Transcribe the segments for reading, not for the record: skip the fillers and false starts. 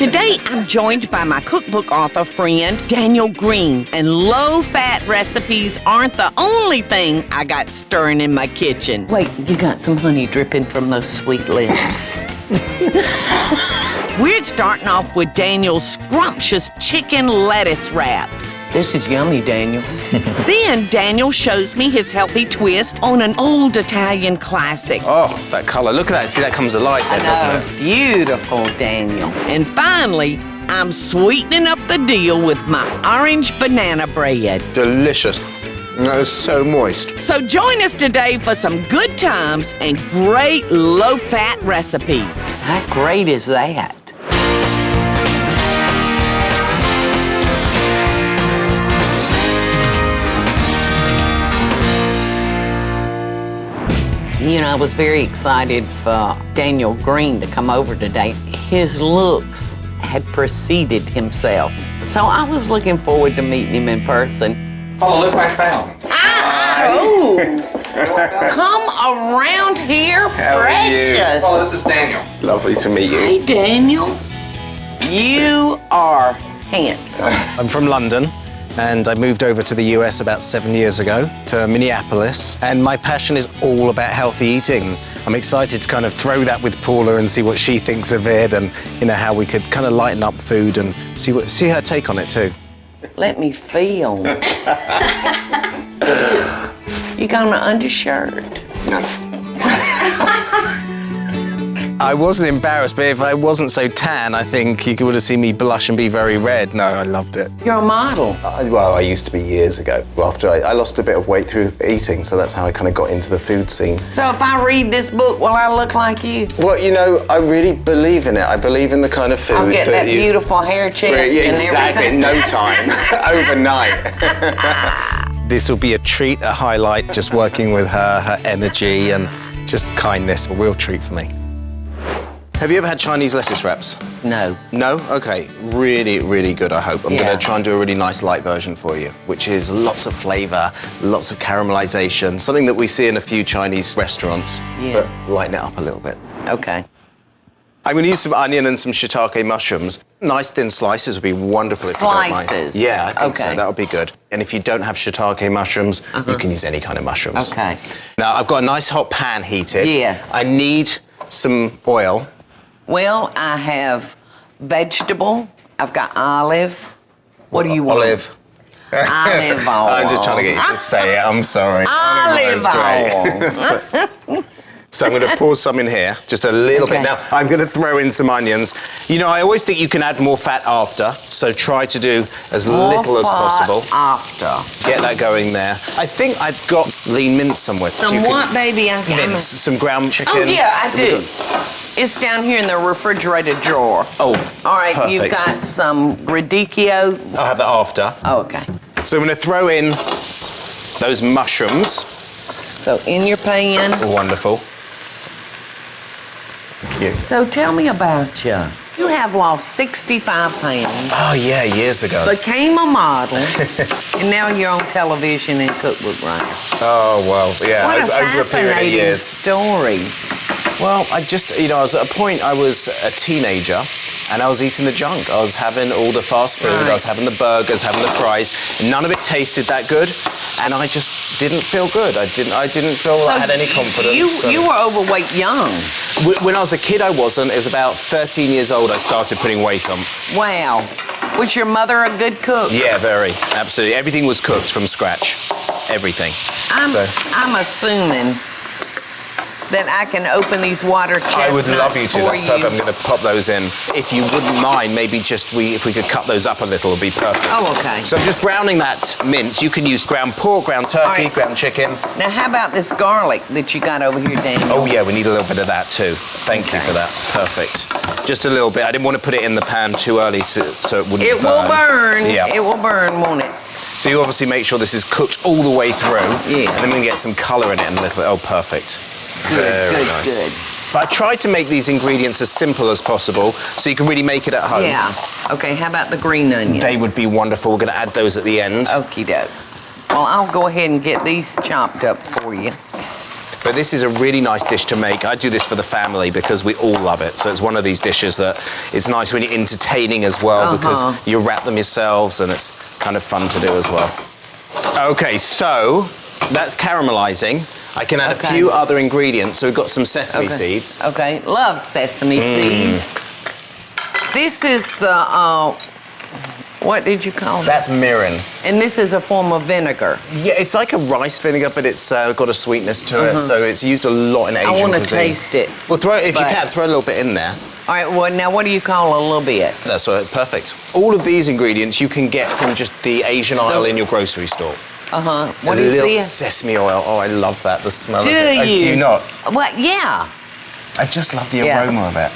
Today, I'm joined by my cookbook author friend, Daniel Green. And low-fat recipes aren't the only thing I got stirring in my kitchen. Wait, you got some honey dripping from those sweet lips. We're starting off with Daniel's scrumptious chicken lettuce wraps. This is yummy, Daniel. Then Daniel shows me his healthy twist on an old Italian classic. Oh, that color. Look at that. See, that comes alive then, doesn't it? Beautiful, Daniel. And finally, I'm sweetening up the deal with my orange banana bread. Delicious. That is so moist. So join us today for some good times and great low-fat recipes. How great is that? You know, I was very excited for Daniel Green to come over today. His looks had preceded himself. So I was looking forward to meeting him in person. Oh, look what I found. Come around here, How precious. are you? Oh, this is Daniel. Lovely to meet you. Hey, Daniel. You are handsome. I'm from London, and I moved over to the US about 7 years ago, to Minneapolis, and my passion is all about healthy eating. I'm excited to kind of throw that with Paula and see what she thinks of it, and you know how we could kind of lighten up food and see her take on it too. Let me feel. You got an undershirt? I wasn't embarrassed, but if I wasn't so tan, I think you would have seen me blush and be very red. No, I loved it. You're a model. Well, I used to be years ago. After I lost a bit of weight through eating, so that's how I kind of got into the food scene. So if I read this book, will I look like you? Well, you know, I really believe in it. I believe in the kind of food I'll get that you... beautiful hair chest Yeah, and exactly, everything. no time, overnight. This will be a treat, a highlight, just working with her energy and just kindness, a real treat for me. Have you ever had Chinese lettuce wraps? No. No? Okay. Really, really good, I hope. I'm going to try and do a really nice light version for you, which is lots of flavour, lots of caramelization, something that we see in a few Chinese restaurants, but lighten it up a little bit. Okay. I'm going to use some onion and some shiitake mushrooms. Nice thin slices would be wonderful if you don't mind. Slices? Yeah, I think so. Okay. That would be good. And if you don't have shiitake mushrooms, you can use any kind of mushrooms. Okay. Now, I've got a nice hot pan heated. Yes. I need some oil. Well, I have vegetable. I've got olive. What do you want? Olive. Olive oil. I'm just trying to get you to say it. I'm sorry. Olive oil. So I'm going to pour some in here, just a little bit. Now, I'm going to throw in some onions. You know, I always think you can add more fat after, so try to do as little as possible. After. Get that going there. I think I've got lean mince somewhere. Some what, baby? I got Mince, some ground chicken. Oh, yeah, I do. It's down here in the refrigerated drawer. Oh, all right, perfect. You've got some radicchio. I'll have that after. Oh, okay. So I'm going to throw in those mushrooms. So in your pan. Wonderful. Thank you. So tell me about you. You have lost 65 pounds. Oh, yeah, years ago. Became a model, and now you're on television and cookbook writer. Oh, well, yeah, What a over a period of fascinating years. story. Well, I just, you know, I was at a point, I was a teenager, and I was eating the junk. I was having all the fast food, I was having the burgers, having the fries. None of it tasted that good, and I just didn't feel good. I didn't feel I had any confidence. You were overweight young. When I was a kid, I wasn't. It was about 13 years old I started putting weight on. Wow. Was your mother a good cook? Yeah, very. Absolutely. Everything was cooked from scratch. Everything. I'm assuming that I can open these water chestnuts. I would love you to. That's perfect. I'm going to pop those in. If you wouldn't mind, maybe just if we could cut those up a little, it'd be perfect. Oh, okay. So I'm just browning that mince. You can use ground pork, ground turkey, ground chicken. Now, how about this garlic that you got over here, Daniel? Oh, yeah, we need a little bit of that too. Thank you for that. Perfect. Just a little bit. I didn't want to put it in the pan too early so it wouldn't burn. It will burn. Yeah. It will burn, won't it? So you obviously make sure this is cooked all the way through. Yeah. And then we can get some colour in it in a little bit. Oh, perfect. Very nice. Good. But I try to make these ingredients as simple as possible so you can really make it at home. Yeah. Okay, how about the green onions? They would be wonderful. We're going to add those at the end. Okie doke. Well, I'll go ahead and get these chopped up for you. But this is a really nice dish to make. I do this for the family because we all love it. So it's one of these dishes that it's nice when you're entertaining as well because you wrap them yourselves and it's kind of fun to do as well. Okay, so that's caramelizing. I can add a few other ingredients. So we've got some sesame seeds. Okay, love sesame seeds. This is the, what did you call it? That's mirin. And this is a form of vinegar. Yeah, it's like a rice vinegar, but it's got a sweetness to it. So it's used a lot in Asian cuisine. I want to taste it. Well, if you can, throw a little bit in there. All right, well, now what do you call a little bit? That's right, perfect. All of these ingredients you can get from just the Asian aisle in your grocery store. What is this? Sesame oil. Oh, I love that, the smell of it. Do you? Do you not? What, yeah. I just love the aroma of it.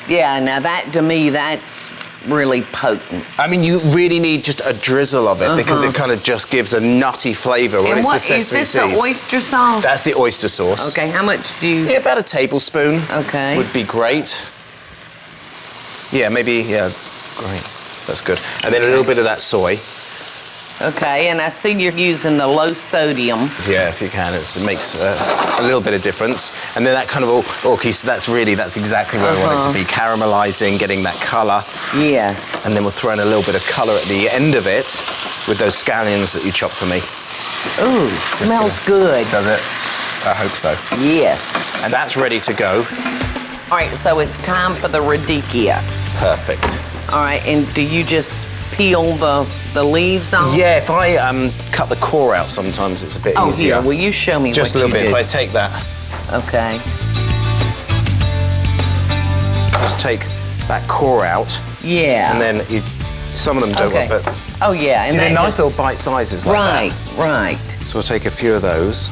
Yeah, now that, to me, that's really potent. I mean, you really need just a drizzle of it because it kind of just gives a nutty flavour when it's the sesame seeds. Is this the oyster sauce? That's the oyster sauce. Okay, how much do you... Yeah, about a tablespoon would be great. Yeah, maybe, great. That's good. And then a little bit of that soy. Okay, and I see you're using the low sodium. Yeah, if you can, it makes a little bit of difference. And then that kind of that's exactly where I want it to be. Caramelizing, getting that color. Yes. And then we'll throw in a little bit of color at the end of it with those scallions that you chopped for me. Ooh, smells good. Does it? I hope so. Yes. And that's ready to go. All right, so it's time for the radicchia. Perfect. All right, and do you just peel the leaves off? Yeah, if I cut the core out sometimes it's a bit easier. Here, will you show me just what a little bit. do? If I take that. Okay. Just take that core out. Yeah. And then some of them don't want it. Oh, yeah. And they're nice little bite sizes like that. Right. So we'll take a few of those.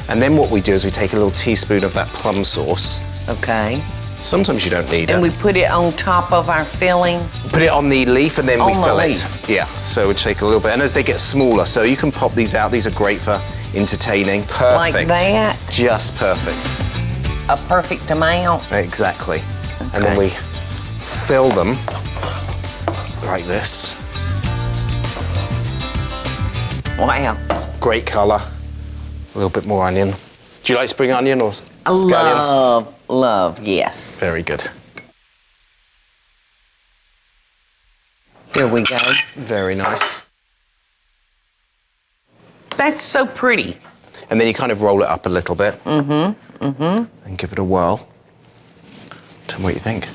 And then what we do is we take a little teaspoon of that plum sauce. Okay. Sometimes you don't need it. And we put it on top of our filling? Put it on the leaf and then we fill it. leaf. Yeah, so we take a little bit. And as they get smaller, so you can pop these out. These are great for entertaining. Perfect. Like that? Just perfect. A perfect amount? Exactly. Okay. And then we fill them like this. Wow. Great colour. A little bit more onion. Do you like spring onion or scallions? Love, yes. Very good. Here we go. Very nice. That's so pretty. And then you kind of roll it up a little bit. And give it a whirl. Tell me what you think.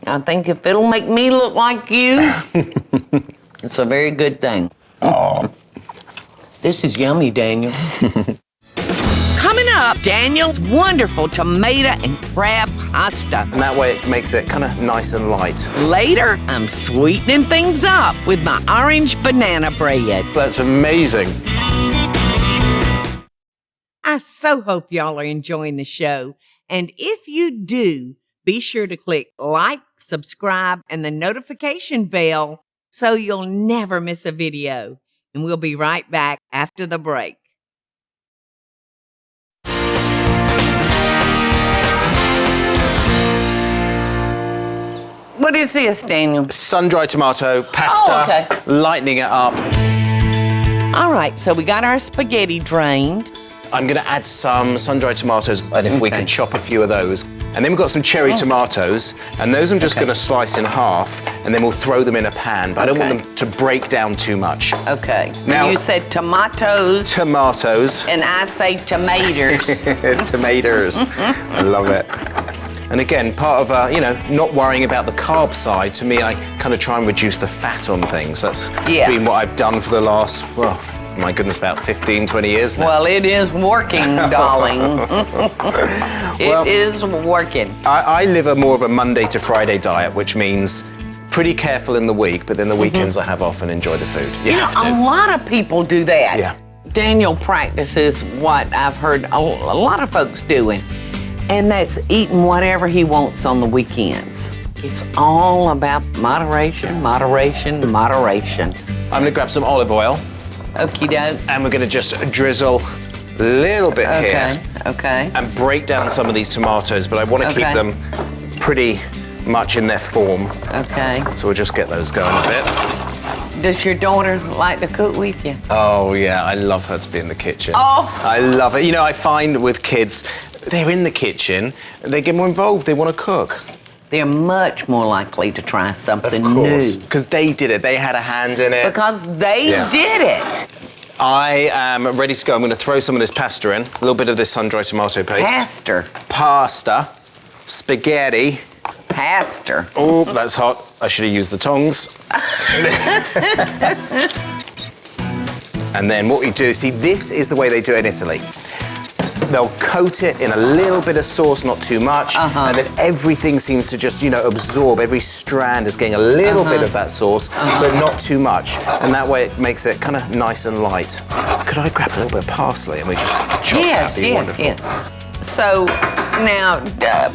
I think if it'll make me look like you, it's a very good thing. Oh. This is yummy, Daniel. Coming up, Daniel's wonderful tomato and crab pasta. And that way it makes it kind of nice and light. Later, I'm sweetening things up with my orange banana bread. That's amazing. I so hope y'all are enjoying the show. And if you do, be sure to click like, subscribe, and the notification bell so you'll never miss a video. And we'll be right back after the break. What is this, Daniel? Sun-dried tomato, pasta, lightening it up. All right, so we got our spaghetti drained. I'm going to add some sun-dried tomatoes, and if we can chop a few of those. And then we've got some cherry tomatoes, and those I'm just going to slice in half, and then we'll throw them in a pan, but I don't want them to break down too much. Okay. Now, you said tomatoes. Tomatoes. And I say tomatoes. Tomatoes. I love it. And again, part of, not worrying about the carb side, to me, I kind of try and reduce the fat on things. That's been what I've done for the last, my goodness, about 15, 20 years now. Well, it is working, darling. It is working. I live more of a Monday to Friday diet, which means pretty careful in the week, but then the weekends I have off and enjoy the food. You have to. A lot of people do that. Yeah. Daniel practices what I've heard a lot of folks doing, and that's eating whatever he wants on the weekends. It's all about moderation, moderation, moderation. I'm gonna grab some olive oil. Okie doke. And we're gonna just drizzle a little bit here. Okay. And break down some of these tomatoes, but I want to keep them pretty much in their form. Okay. So we'll just get those going a bit. Does your daughter like to cook with you? Oh, yeah, I love her to be in the kitchen. Oh. I love it. You know, I find with kids, they're in the kitchen, they get more involved, they want to cook. They're much more likely to try something Of course, new. because they did it. They had a hand in it. Because they did it. I am ready to go. I'm going to throw some of this pasta in, a little bit of this sun-dried tomato paste. Pasta. Spaghetti. Pastor. Oh, that's hot. I should have used the tongs. And then what we do, see, this is the way they do it in Italy. They'll coat it in a little bit of sauce, not too much, and then everything seems to just, you know, absorb. Every strand is getting a little bit of that sauce, but not too much. And that way it makes it kind of nice and light. Could I grab a little bit of parsley and we just chop that? That'd be wonderful. Yes. So now,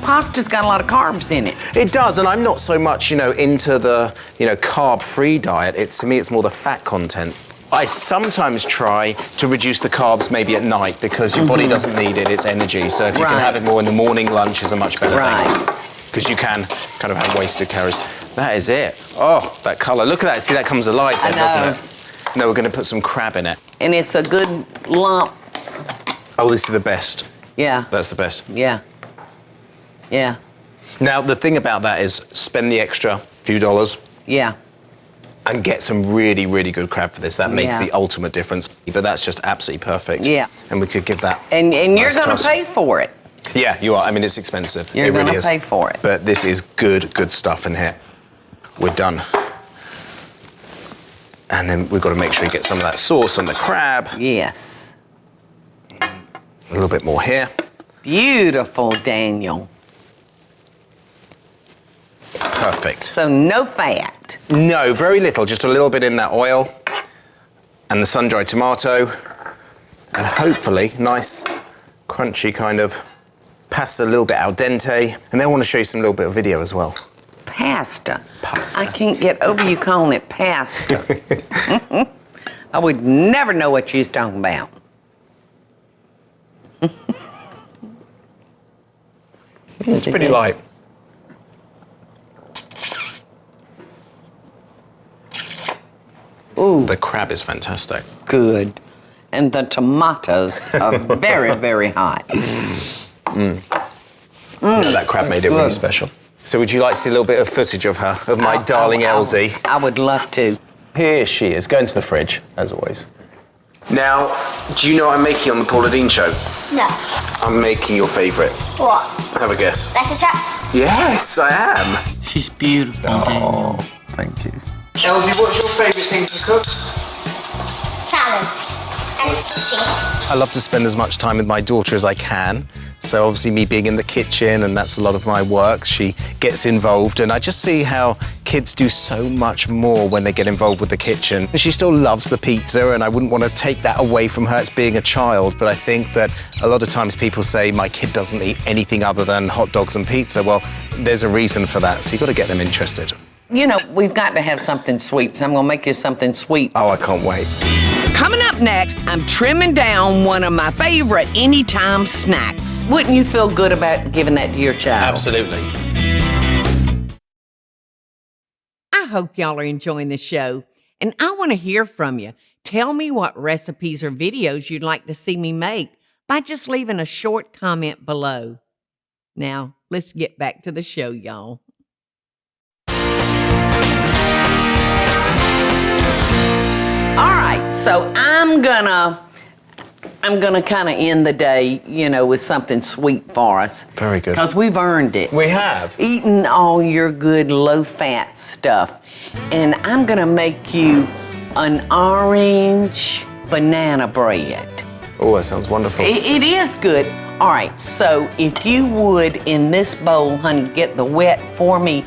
pasta's got a lot of carbs in it. It does, and I'm not so much, you know, into the, you know, carb-free diet. To me, it's more the fat content. I sometimes try to reduce the carbs maybe at night because your body doesn't need it, it's energy. So if you can have it more in the morning, lunch is a much better thing. Because you can kind of have wasted calories. That is it. Oh, that colour. Look at that. See, that comes alive then, doesn't it? No, we're going to put some crab in it. And it's a good lump. Oh, this is the best. Yeah. That's the best. Yeah. Yeah. Now, the thing about that is spend the extra few dollars. Yeah. And get some really, really good crab for this. That makes the ultimate difference. But that's just absolutely perfect. Yeah. And we could give that. And you're going to pay for it. Yeah, you are. I mean, it's expensive. You're going to pay for it. But this is good stuff in here. We're done. And then we've got to make sure you get some of that sauce on the crab. Yes. A little bit more here. Beautiful, Daniel. Perfect. So no fat. No, very little. Just a little bit in that oil and the sun-dried tomato. And hopefully, nice, crunchy kind of pasta, a little bit al dente. And then I want to show you some little bit of video as well. Pasta. I can't get over you calling it pasta. I would never know what you was talking about. It's pretty light. Ooh. The crab is fantastic. Good. And the tomatoes are very, very hot. Yeah, that crab made it really special. So would you like to see a little bit of footage of her, of my darling Elsie? I would love to. Here she is, going to the fridge, as always. Now, do you know what I'm making on the Paula Deen show? No. I'm making your favourite. What? Have a guess. Lettuce wraps? Yes, I am. She's beautiful. Oh, thank you. Elsie, what's your favourite thing to cook? Salad. And sushi. I love to spend as much time with my daughter as I can. So obviously me being in the kitchen, and that's a lot of my work, she gets involved, and I just see how kids do so much more when they get involved with the kitchen. She still loves the pizza, and I wouldn't want to take that away from her as being a child, but I think that a lot of times people say my kid doesn't eat anything other than hot dogs and pizza. Well, there's a reason for that, so you've got to get them interested. You know, we've got to have something sweet, so I'm going to make you something sweet. Oh, I can't wait. Coming up next, I'm trimming down one of my favorite anytime snacks. Wouldn't you feel good about giving that to your child? Absolutely. I hope y'all are enjoying the show, and I want to hear from you. Tell me what recipes or videos you'd like to see me make by just leaving a short comment below. Now, let's get back to the show, y'all. All right, so I'm gonna kind of end the day, you know, with something sweet for us. Very good. Because we've earned it. We have. Eating all your good low-fat stuff. And I'm gonna make you an orange banana bread. Oh, that sounds wonderful. It is good. All right, so if you would, in this bowl, honey, get the wet for me.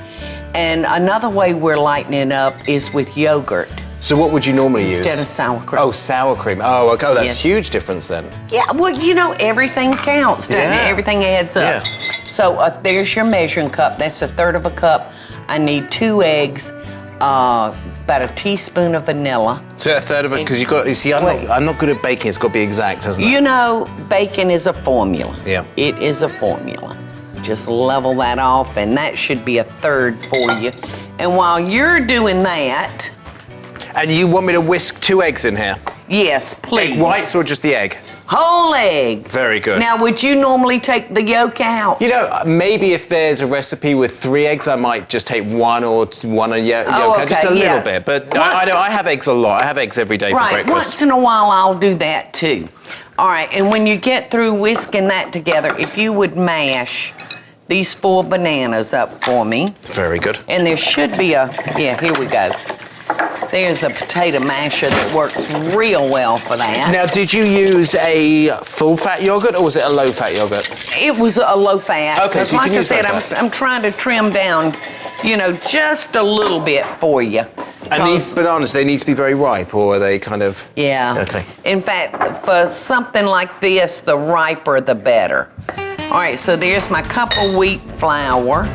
And another way we're lightening it up is with yogurt. So what would you normally use? Instead of sour cream. Oh, sour cream. Oh, okay. Oh, that's Yes. huge difference then. Yeah, well, you know, everything counts, doesn't Yeah. it? Everything adds up. Yeah. So there's your measuring cup. That's 1/3 of a cup. I need 2 eggs, about a teaspoon of vanilla. So 1/3 of it, because you see, I'm not good at baking. It's got to be exact, hasn't it? You know, baking is a formula. Yeah. It is a formula. Just level that off, and that should be 1/3 for you. And while you're doing that, And you want me to whisk 2 eggs in here? Yes, please. Egg whites or just the egg? Whole egg. Very good. Now, would you normally take the yolk out? You know, maybe if there's a recipe with 3 eggs, I might just take one or one yolk Oh, out, just a okay, little yeah. bit. But I have eggs a lot. I have eggs every day for Right, breakfast. once in a while I'll do that too. All right, and when you get through whisking that together, if you would mash these 4 bananas up for me. Very good. And there should be yeah, here we go. There's a potato masher that works real well for that. Now, did you use a full-fat yogurt or was it a low-fat yogurt? It was a low fat. Okay, so you like can I use said, low-fat. I'm trying to trim down, you know, just a little bit for you. And these bananas, they need to be very ripe, or are they kind of... Yeah. Okay. In fact, for something like this, the riper the better. All right, so there's my cup of wheat flour.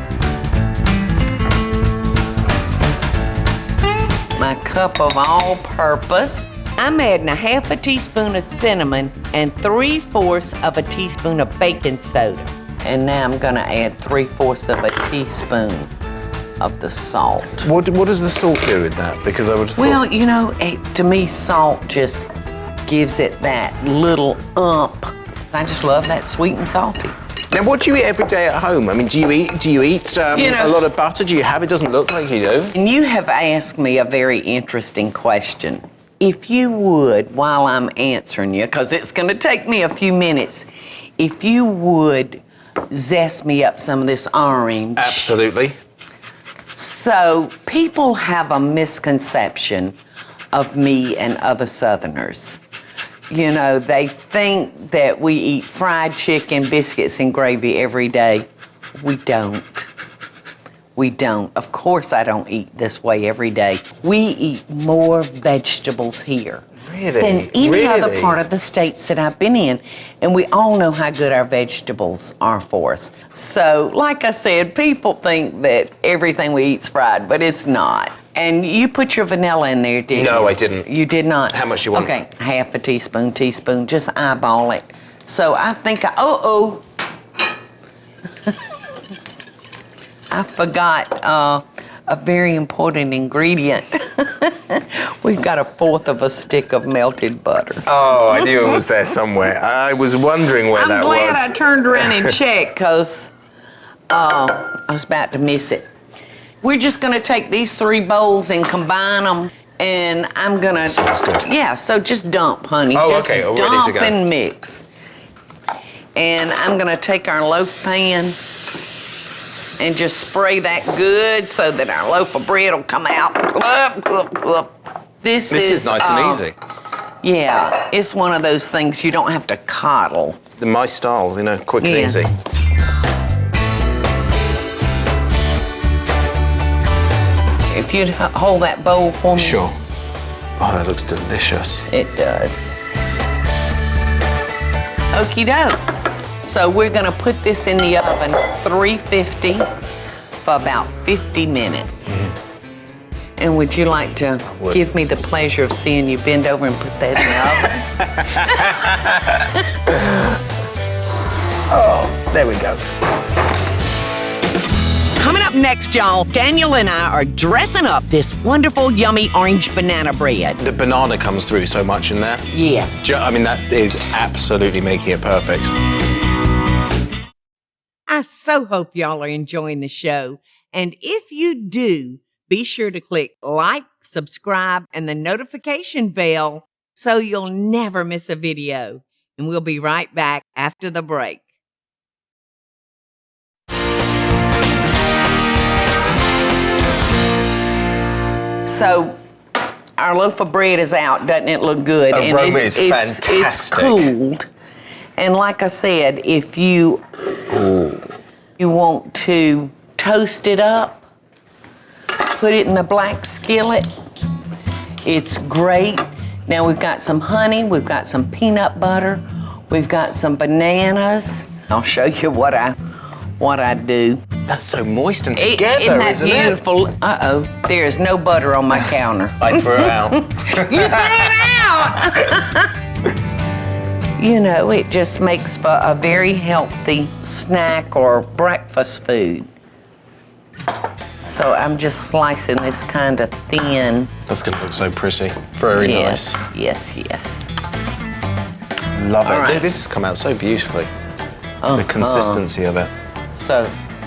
My cup of all-purpose. I'm adding a half a teaspoon of cinnamon and 3/4 of a teaspoon of baking soda. And now I'm gonna add 3/4 of a teaspoon of the salt. What does the salt do in that? Because I would have Well, thought... you know, to me, salt just gives it that little ump. I just love that sweet and salty. Now, what do you eat every day at home? I mean, do you eat You know- a lot of butter? Do you have... It doesn't look like you do. And you have asked me a very interesting question. If you would, while I'm answering you, because it's going to take me a few minutes, if you would zest me up some of this orange. Absolutely. So, people have a misconception of me and other Southerners. You know, they think that we eat fried chicken, biscuits, and gravy every day. We don't. We don't. Of course I don't eat this way every day. We eat more vegetables here Really? than any other Really? part of the states that I've been in. And we all know how good our vegetables are for us. So, like I said, people think that everything we eat's fried, but it's not. And you put your vanilla in there, didn't you? No, I didn't. You did not? How much you want? Okay, half a teaspoon, just eyeball it. So I think I forgot a very important ingredient. We've got 1/4 of a stick of melted butter. Oh, I knew it was there somewhere. I was wondering where that I'm was. glad I turned around and checked because I was about to miss it. We're just going to take these 3 bowls and combine them, and I'm going to... Sounds good. Yeah, so just dump, honey. Oh, just okay, all ready dump to go. and mix. And I'm going to take our loaf pan and just spray that good so that our loaf of bread will come out. This is nice and easy. Yeah, it's one of those things you don't have to coddle. My style, you know, quick and Yes. easy. If you'd hold that bowl for me. Sure. Oh, that looks delicious. It does. Okie doke. So we're gonna put this in the oven, 350 for about 50 minutes. And would you like to would. give me the pleasure of seeing you bend over and put that in the oven? Oh, there we go. Coming up next, y'all, Daniel and I are dressing up this wonderful, yummy orange banana bread. The banana comes through so much in there. Yes. I mean, that is absolutely making it perfect. I so hope y'all are enjoying the show. And if you do, be sure to click like, subscribe, and the notification bell so you'll never miss a video. And we'll be right back after the break. So our loaf of bread is out. Doesn't it look good? Aroma is It's fantastic. cooled. And like I said, if you want to toast it up, put it in the black skillet. It's great. Now we've got some honey, we've got some peanut butter, we've got some bananas. I'll show you what I do. That's so moist and Isn't together, that isn't beautiful? Uh-oh, there is no butter on my counter. it? I threw it out. You threw it out! You know, it just makes for a very healthy snack or breakfast food. So I'm just slicing this kind of thin. That's going to look so pretty. Very Yes, nice. yes, yes. Love it. All right. This has come out so beautifully. The consistency of it. So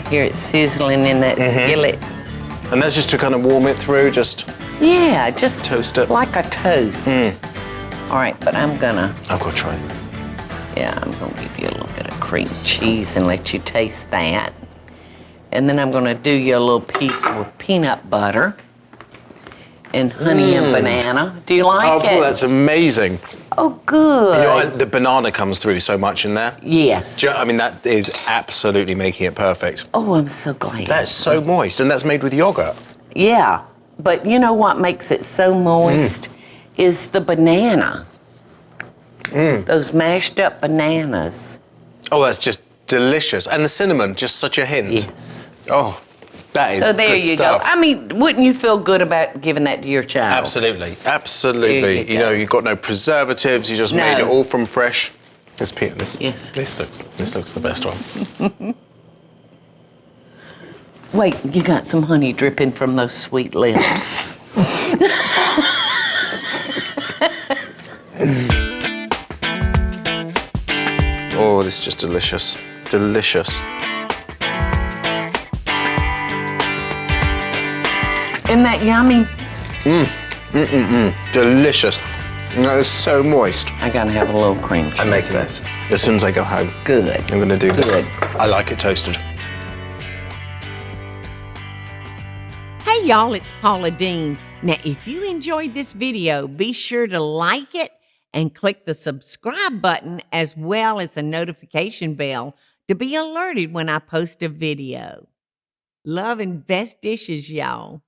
here it's sizzling in that skillet. And that's just to kind of warm it through, just... Yeah, just Toast it. like a toast. All right, but I'm gonna, I've got to try it. yeah, I'm gonna give you a little bit of cream cheese and let you taste that. And then I'm gonna do you a little piece with peanut butter and honey and banana. Do you like it? Oh, that's amazing. Oh, good. You know, the banana comes through so much in there. Yes. I mean, that is absolutely making it perfect. Oh, I'm so glad. That's so moist, and that's made with yogurt. Yeah, but you know what makes it so moist is the banana. Those mashed up bananas. Oh, that's just delicious. And the cinnamon, just such a hint. Yes. Oh, that is So there good you stuff. go. I mean, wouldn't you feel good about giving that to your child? Absolutely, absolutely. There you You know, go. you've got no preservatives. You just No. made it all from fresh. This Yes. looks the best one. Wait, you got some honey dripping from those sweet lips. Oh, this is just delicious. Delicious. Isn't that yummy? Delicious. That is so moist. I gotta have a little cream cheese. I'm making this as soon as I go home. Good. I'm going to do this. Good. I like it toasted. Hey y'all, it's Paula Deen. Now, if you enjoyed this video, be sure to like it and click the subscribe button as well as the notification bell to be alerted when I post a video. Love and best dishes, y'all.